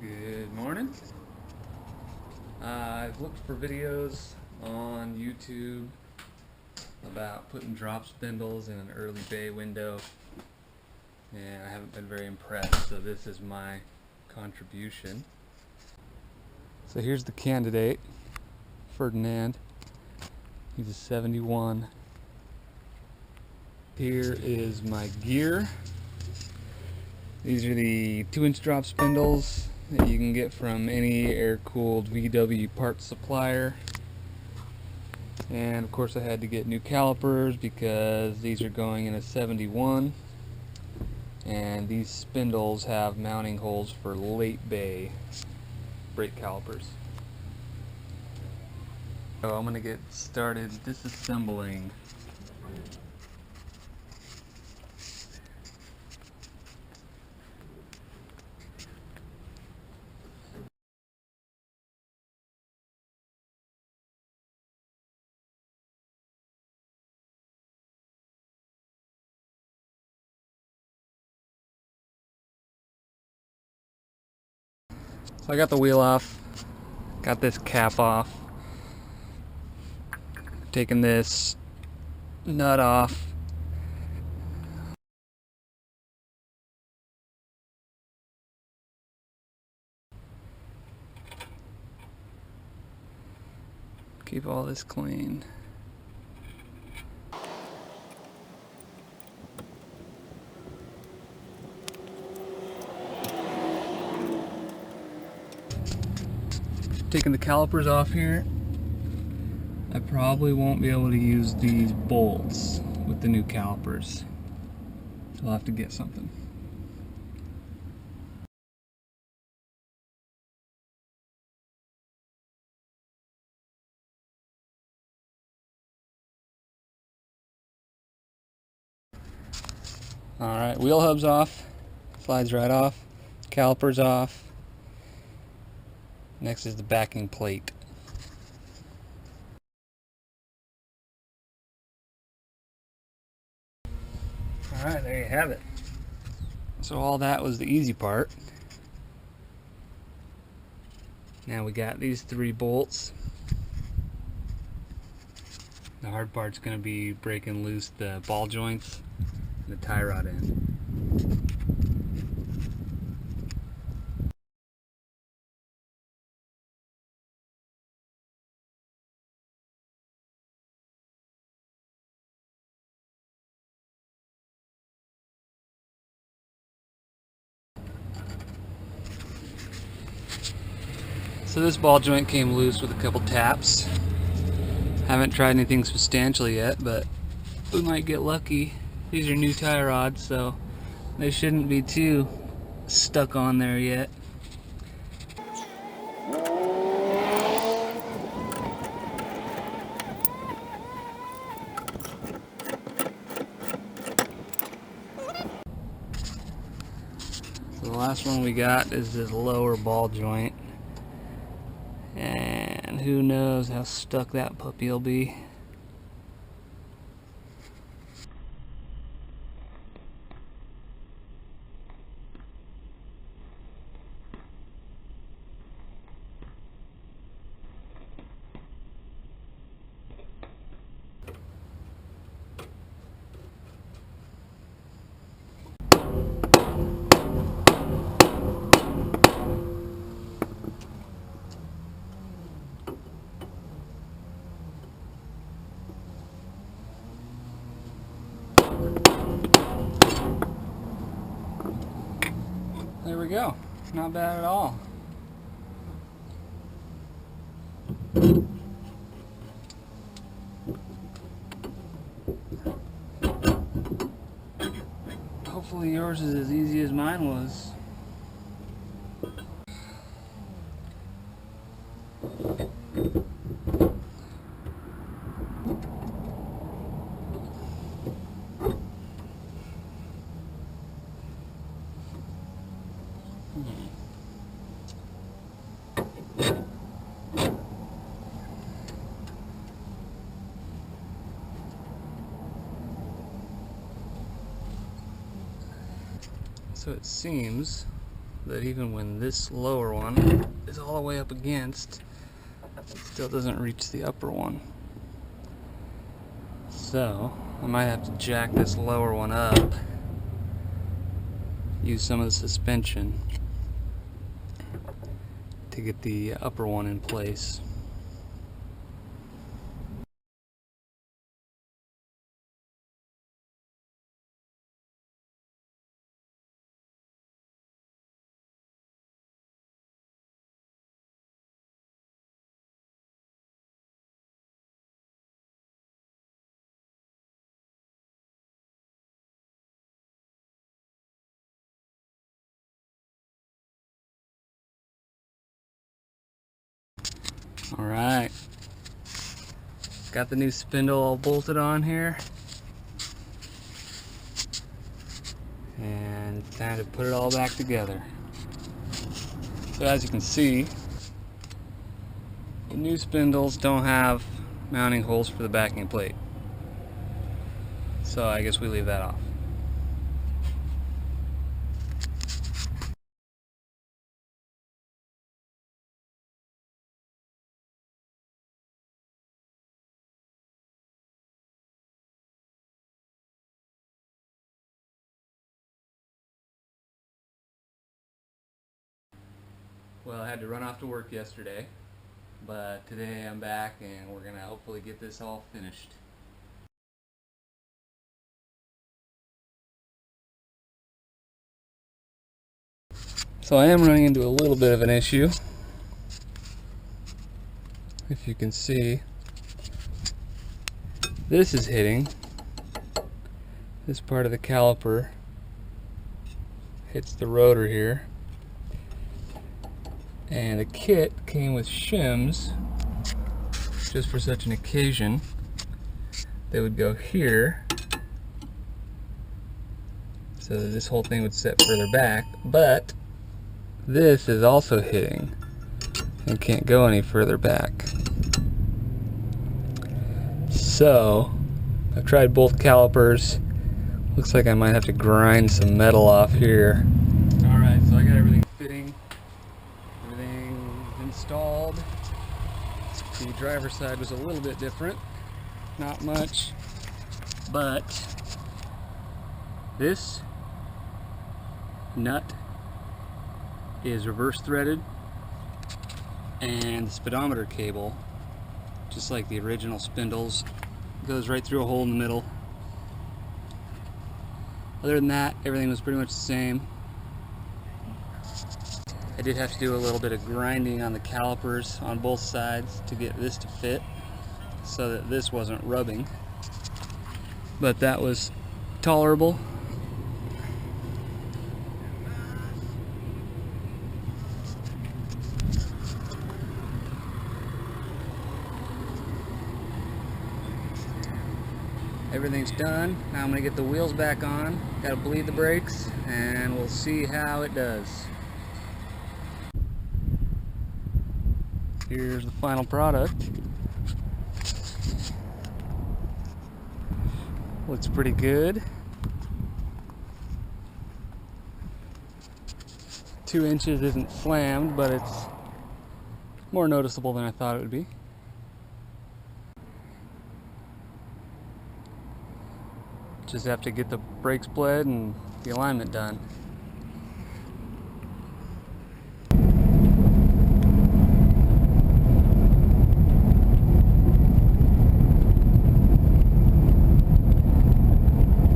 Good morning. I've looked for videos on YouTube about putting drop spindles in an early bay window, and I haven't been very impressed, so this is my contribution. So here's the candidate, Ferdinand. He's a 71. Here is my gear. These are the 2-inch drop spindles that you can get from any air-cooled VW parts supplier. And of course I had to get new calipers because these are going in a 71. And these spindles have mounting holes for late bay brake calipers. So I'm going to get started disassembling. So I got the wheel off, got this cap off, taking this nut off. Keep all this clean. Taking the calipers off here. I probably won't be able to use these bolts with the new calipers. So I'll have to get something. Alright, wheel hubs off. Slides right off. Calipers off. Next is the backing plate. Alright, there you have it. So all that was the easy part. Now we got these 3 bolts. The hard part's going to be breaking loose the ball joints and the tie rod end. So this ball joint came loose with a couple taps. Haven't tried anything substantial yet, but we might get lucky. These are new tie rods, so they shouldn't be too stuck on there yet. So the last one we got is this lower ball joint. And who knows how stuck that puppy will be. There we go. Not bad at all. Hopefully yours is as easy as mine was. So it seems that even when this lower one is all the way up against, it still doesn't reach the upper one. So I might have to jack this lower one up, use some of the suspension to get the upper one in place. Alright, got the new spindle all bolted on here, and it's time to put it all back together. So as you can see, the new spindles don't have mounting holes for the backing plate, so I guess we leave that off. Well, I had to run off to work yesterday, but today I'm back and we're gonna hopefully get this all finished. So I am running into a little bit of an issue. If you can see, this is hitting. This part of the caliper hits the rotor here. And the kit came with shims just for such an occasion. They would go here so that this whole thing would set further back, but this is also hitting and can't go any further back. So I've tried both calipers. Looks like I might have to grind some metal off here. Alright, so I got everything fitting. Installed. The driver's side was a little bit different, not much, but this nut is reverse threaded, and the speedometer cable, just like the original Spindles, goes right through a hole in the middle. Other than that, everything was pretty much the same. I did have to do a little bit of grinding on the calipers on both sides to get this to fit so that this wasn't rubbing, but that was tolerable. Everything's done. Now I'm going to get the wheels back on, got to bleed the brakes, and we'll see how it does. Here's the final product. Looks pretty good. 2 inches isn't slammed, but it's more noticeable than I thought it would be. Just have to get the brakes bled and the alignment done.